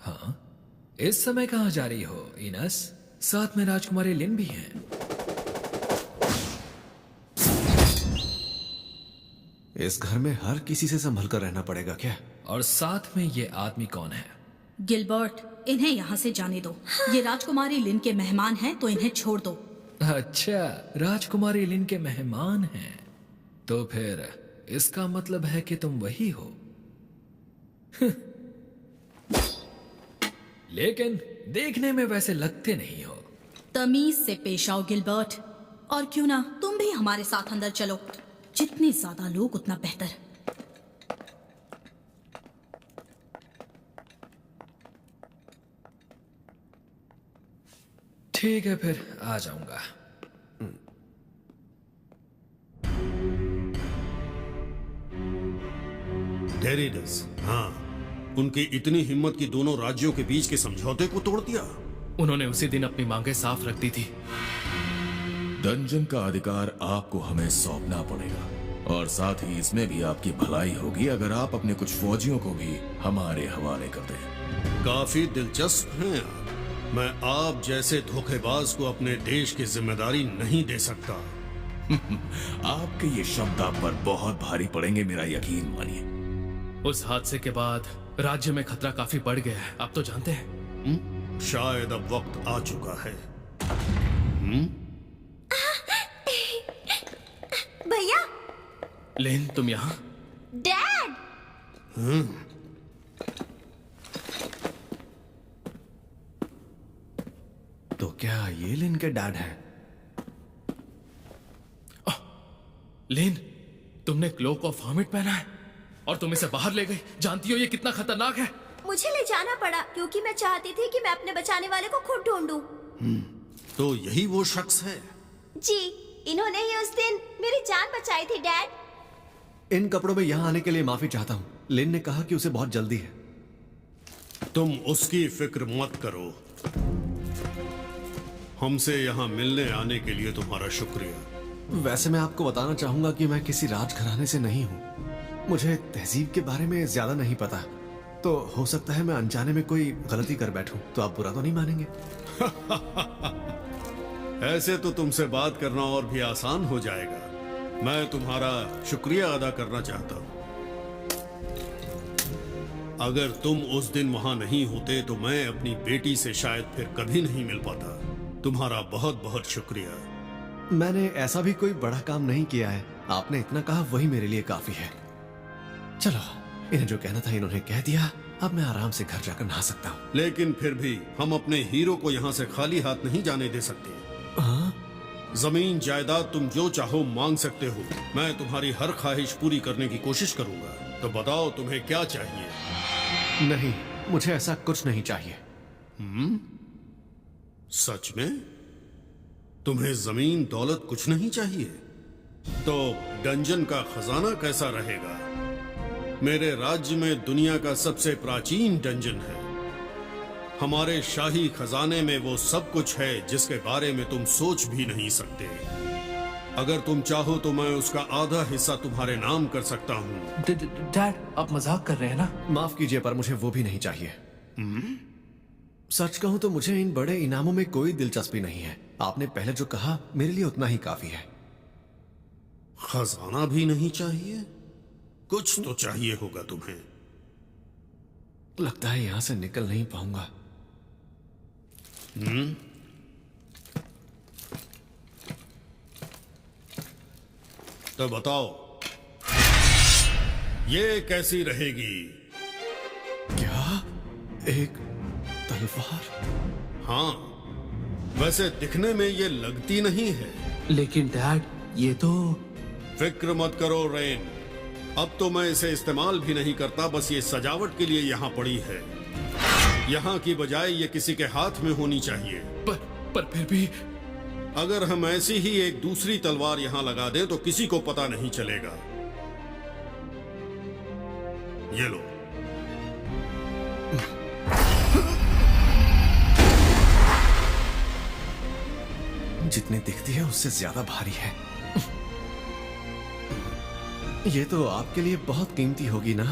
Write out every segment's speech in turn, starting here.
हाँ, इस समय कहाँ जा रही हो इनस? साथ में राजकुमारी लिन भी हैं। इस घर में हर किसी से संभल कर रहना पड़ेगा क्या? और साथ में ये आदमी कौन है? गिलबर्ट, इन्हें यहाँ से जाने दो। ये राजकुमारी लिन के मेहमान हैं, तो इन्हें छोड़ दो। अच्छा, राजकुमारी लिन के मेहमान हैं, तो फिर इसका मतलब है कि तुम वही हो। लेकिन देखने में वैसे लगते नहीं हो। तमीज से पेश आओ गिलबर्ट, और क्यों ना तुम भी हमारे साथ अंदर चलो। जितने ज्यादा लोग उतना बेहतर। ठीक है, फिर आ जाऊंगा। डेरिडस, हाँ, उनकी इतनी हिम्मत की दोनों राज्यों के बीच के समझौते को तोड़ दिया। उन्होंने उसी दिन अपनी मांगें साफ रख दी थी। डंजन का अधिकार आपको हमें सौंपना पड़ेगा, और साथ ही इसमें भी आपकी भलाई होगी अगर आप अपने कुछ फौजियों को भी हमारे हवाले कर दें। काफी दिलचस्प हैं आप। मैं आप जैसे धोखेबाज को अपने देश की जिम्मेदारी नहीं दे सकता। आपके ये शब्द आप पर बहुत भारी पड़ेंगे, मेरा यकीन मानिए। उस हादसे के बाद राज्य में खतरा काफी बढ़ गया है, आप तो जानते हैं। शायद अब वक्त आ चुका है। भैया। लेन, तुम यहाँ? डैड। तो क्या ये लिन के डैड हैं? लेन, तुमने क्लोक ऑफ हर्मिट पहना है और तुम इसे बाहर ले गई। जानती हो ये कितना खतरनाक है? मुझे ले जाना पड़ा क्योंकि मैं चाहती थी कि मैं अपने बचाने वाले को खुद ढूंढूं। तो यही वो शख्स है? जी, इन्होंने ही उस दिन मेरी जान बचाई थी डैड। इन कपड़ों में यहाँ आने के लिए माफी चाहता हूँ। लिन ने कहा कि उसे बहुत जल्दी है। तुम उसकी फिक्र मत करो। हमसे यहाँ मिलने आने के लिए तुम्हारा शुक्रिया। वैसे मैं आपको बताना चाहूंगा कि मैं किसी राजघराने से नहीं हूँ। मुझे तहजीब के बारे में ज्यादा नहीं पता, तो हो सकता है मैं अनजाने में कोई गलती कर बैठूं। तो आप बुरा तो नहीं मानेंगे? ऐसे तो तुमसे बात करना और भी आसान हो जाएगा। मैं तुम्हारा शुक्रिया अदा करना चाहता हूँ। अगर तुम उस दिन वहां नहीं होते तो मैं अपनी बेटी से शायद फिर कभी नहीं मिल पाता। तुम्हारा बहुत बहुत शुक्रिया। मैंने ऐसा भी कोई बड़ा काम नहीं किया है। आपने इतना कहा वही मेरे लिए काफी है। चलो, इन्हें जो कहना था इन्होंने कह दिया। अब मैं आराम से घर जाकर नहा सकता हूँ। लेकिन फिर भी हम अपने हीरो को यहाँ से खाली हाथ नहीं जाने दे सकते। हाँ? जमीन जायदाद तुम जो चाहो मांग सकते हो। मैं तुम्हारी हर ख्वाहिश पूरी करने की कोशिश करूंगा। तो बताओ तुम्हें क्या चाहिए? नहीं, मुझे ऐसा कुछ नहीं चाहिए। सच में? तुम्हें जमीन दौलत कुछ नहीं चाहिए? तो डंजन का खजाना कैसा रहेगा? मेरे राज्य में दुनिया का सबसे प्राचीन डंजन है। हमारे शाही खजाने में वो सब कुछ है जिसके बारे में तुम सोच भी नहीं सकते। अगर तुम चाहो तो मैं उसका आधा हिस्सा तुम्हारे नाम कर सकता हूँ। डैड, आप मजाक कर रहे हैं ना? माफ कीजिए, पर मुझे वो भी नहीं चाहिए। सच कहूं तो मुझे इन बड़े इनामों में कोई दिलचस्पी नहीं है। आपने पहले जो कहा मेरे लिए उतना ही काफी है। खजाना भी नहीं चाहिए? कुछ तो चाहिए होगा तुम्हें। लगता है यहां से निकल नहीं पाऊंगा। तो बताओ, ये कैसी रहेगी? क्या? एक तलवार? हाँ, वैसे दिखने में ये लगती नहीं है। लेकिन डैड, ये तो... फिक्र मत करो रेन, अब तो मैं इसे इस्तेमाल भी नहीं करता। बस ये सजावट के लिए यहाँ पड़ी है। यहाँ की बजाय ये किसी के हाथ में होनी चाहिए। पर फिर भी... अगर हम ऐसी ही एक दूसरी तलवार यहाँ लगा दें तो किसी को पता नहीं चलेगा। ये लो। जितनी दिखती है उससे ज्यादा भारी है। ये तो आपके लिए बहुत कीमती होगी ना?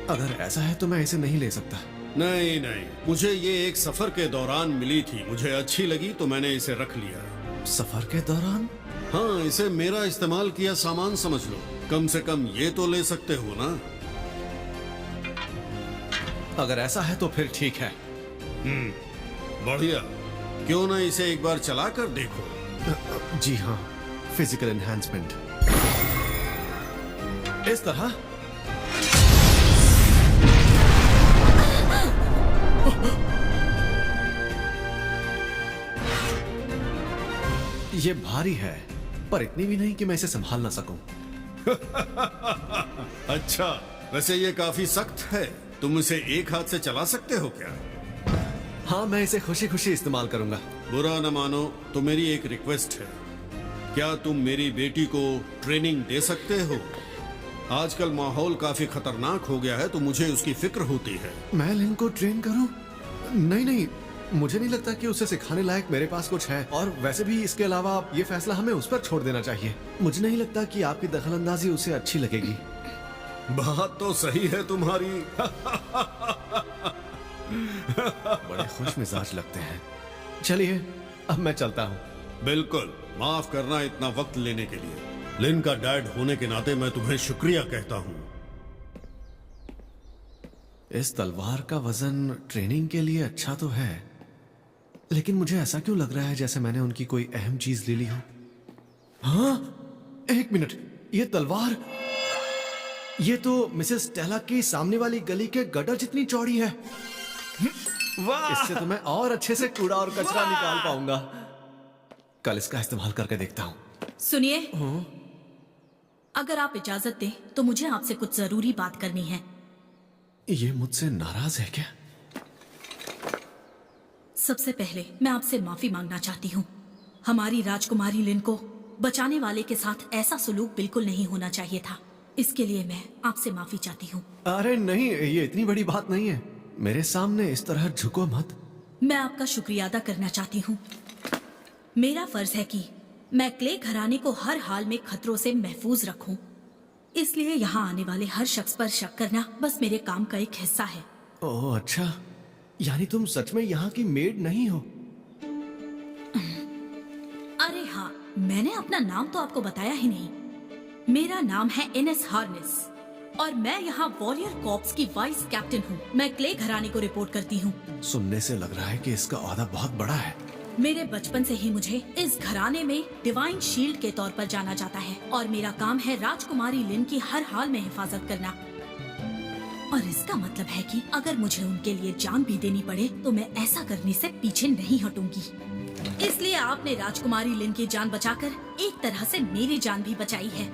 अगर ऐसा है तो मैं इसे नहीं ले सकता। नहीं नहीं, मुझे ये एक सफर के दौरान मिली थी, मुझे अच्छी लगी तो मैंने इसे रख लिया। सफर के दौरान? हाँ, इसे मेरा इस्तेमाल किया सामान समझ लो, कम से कम ये तो ले सकते हो ना। अगर ऐसा है तो फिर ठीक है। बढ़िया, क्यों ना इसे एक बार चला कर देखो। जी हाँ, फिजिकल एनहांसमेंट इस तरह। ये भारी है, पर इतनी भी नहीं कि मैं इसे संभाल ना सकूं। अच्छा, वैसे ये काफी सख्त है, तुम इसे एक हाथ से चला सकते हो क्या? हाँ, मैं इसे खुशी खुशी इस्तेमाल करूंगा। बुरा न मानो तो मेरी एक रिक्वेस्ट है, क्या तुम मेरी बेटी को ट्रेनिंग दे सकते हो? आजकल माहौल काफी खतरनाक हो गया है तो मुझे उसकी फिक्र होती है। मैं लिन को ट्रेन करूं? नहीं नहीं, मुझे नहीं लगता कि उसे सिखाने लायक मेरे पास कुछ है, और वैसे भी इसके अलावा ये फैसला हमें उस पर छोड़ देना चाहिए। मुझे नहीं लगता कि आपकी दखलंदाजी उसे अच्छी लगेगी। बात तो सही है तुम्हारी। बड़े खुश मिजाज लगते हैं। चलिए, अब मैं चलता हूँ। बिल्कुल, माफ करना इतना वक्त लेने के लिए। लिन का डैड होने के नाते मैं तुम्हें शुक्रिया कहता हूँ। इस तलवार का वजन ट्रेनिंग के लिए अच्छा तो है, लेकिन मुझे ऐसा क्यों लग रहा है जैसे मैंने उनकी कोई अहम चीज ले ली हो। हाँ, एक मिनट, ये तलवार, ये तो मिसेस स्टेला की सामने वाली गली के गटर जितनी चौड़ी है। वाह! इससे तो मैं और अच्छे से कूड़ा और कचरा निकाल पाऊंगा। कल इसका इस्तेमाल करके देखता हूँ। सुनिए, अगर आप इजाजत दें तो मुझे आपसे कुछ जरूरी बात करनी है। ये मुझसे नाराज है क्या? सबसे पहले मैं आपसे माफी मांगना चाहती हूँ। हमारी राजकुमारी लिन को बचाने वाले के साथ ऐसा सुलूक बिल्कुल नहीं होना चाहिए था। इसके लिए मैं आपसे माफी चाहती हूँ। अरे नहीं, ये इतनी बड़ी बात नहीं है। मेरे सामने इस तरह झुको मत। मैं आपका शुक्रिया अदा करना चाहती हूँ। मेरा फर्ज है कि मैं क्ले घराने को हर हाल में खतरों से महफूज रखूं। इसलिए यहाँ आने वाले हर शख्स पर शक करना बस मेरे काम का एक हिस्सा है। ओह अच्छा, यानी तुम सच में यहाँ की मेड नहीं हो? अरे हाँ, मैंने अपना नाम तो आपको बताया ही नहीं। मेरा नाम है इनेस हार्नेस और मैं यहाँ वॉरियर कॉर्प्स की वाइस कैप्टन हूँ। मैं क्ले घराने को रिपोर्ट करती हूँ। सुनने से लग रहा है कि इसका ओहदा बहुत बड़ा है। मेरे बचपन से ही मुझे इस घराने में डिवाइन शील्ड के तौर पर जाना जाता है और मेरा काम है राजकुमारी लिन की हर हाल में हिफाजत करना। और इसका मतलब है कि अगर मुझे उनके लिए जान भी देनी पड़े तो मैं ऐसा करने से पीछे नहीं हटूंगी। इसलिए आपने राजकुमारी लिन की जान बचाकर एक तरह से मेरी जान भी बचाई है।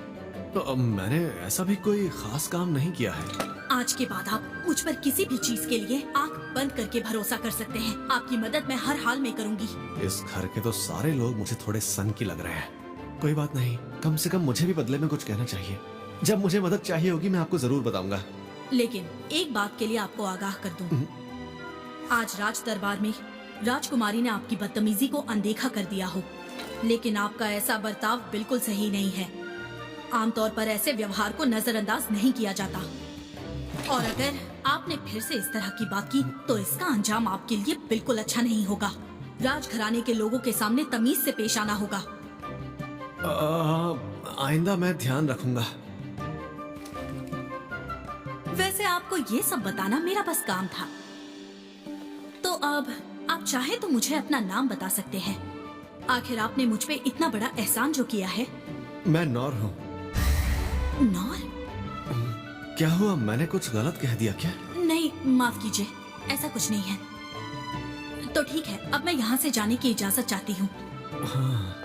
तो मैंने ऐसा भी कोई खास काम नहीं किया है। आज के बाद आप मुझ पर किसी भी चीज के लिए आंख बंद करके भरोसा कर सकते हैं। आपकी मदद मैं हर हाल में करूंगी। इस घर के तो सारे लोग मुझे थोड़े सन की लग रहे हैं। कोई बात नहीं, कम से कम मुझे भी बदले में कुछ कहना चाहिए। जब मुझे मदद चाहिए होगी मैं आपको जरूर बताऊंगा। लेकिन एक बात के लिए आपको आगाह कर दूं। आज राज दरबार में राजकुमारी ने आपकी बदतमीजी को अनदेखा कर दिया हो, लेकिन आपका ऐसा बर्ताव बिल्कुल सही नहीं है। आमतौर पर ऐसे व्यवहार को नजरअंदाज नहीं किया जाता, और अगर आपने फिर से इस तरह की बात की तो इसका अंजाम आपके लिए बिल्कुल अच्छा नहीं होगा। राजघराने के लोगों के सामने तमीज से पेश आना होगा। आइंदा मैं ध्यान रखूंगा। वैसे आपको ये सब बताना मेरा बस काम था। तो अब आप चाहे तो मुझे अपना नाम बता सकते हैं। आखिर आपने मुझ पे इतना बड़ा एहसान जो किया है। मैं नौर हूँ। नौर? क्या हुआ, मैंने कुछ गलत कह दिया क्या? नहीं, माफ कीजिए, ऐसा कुछ नहीं है। तो ठीक है, अब मैं यहाँ से जाने की इजाजत चाहती हूँ। हाँ,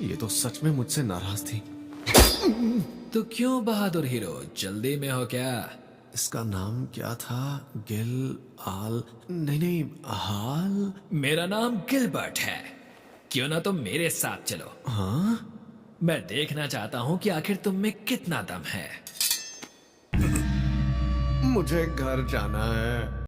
ये तो सच में मुझसे नाराज थी। तो क्यों बहादुर हीरो, जल्दी में हो क्या? इसका नाम क्या था? गिल आल? नहीं, हाल। मेरा नाम गिलबर्ट है। क्यों ना तुम मेरे साथ चलो। हाँ, मैं देखना चाहता हूँ कि आखिर तुम में कितना दम है। मुझे घर जाना है।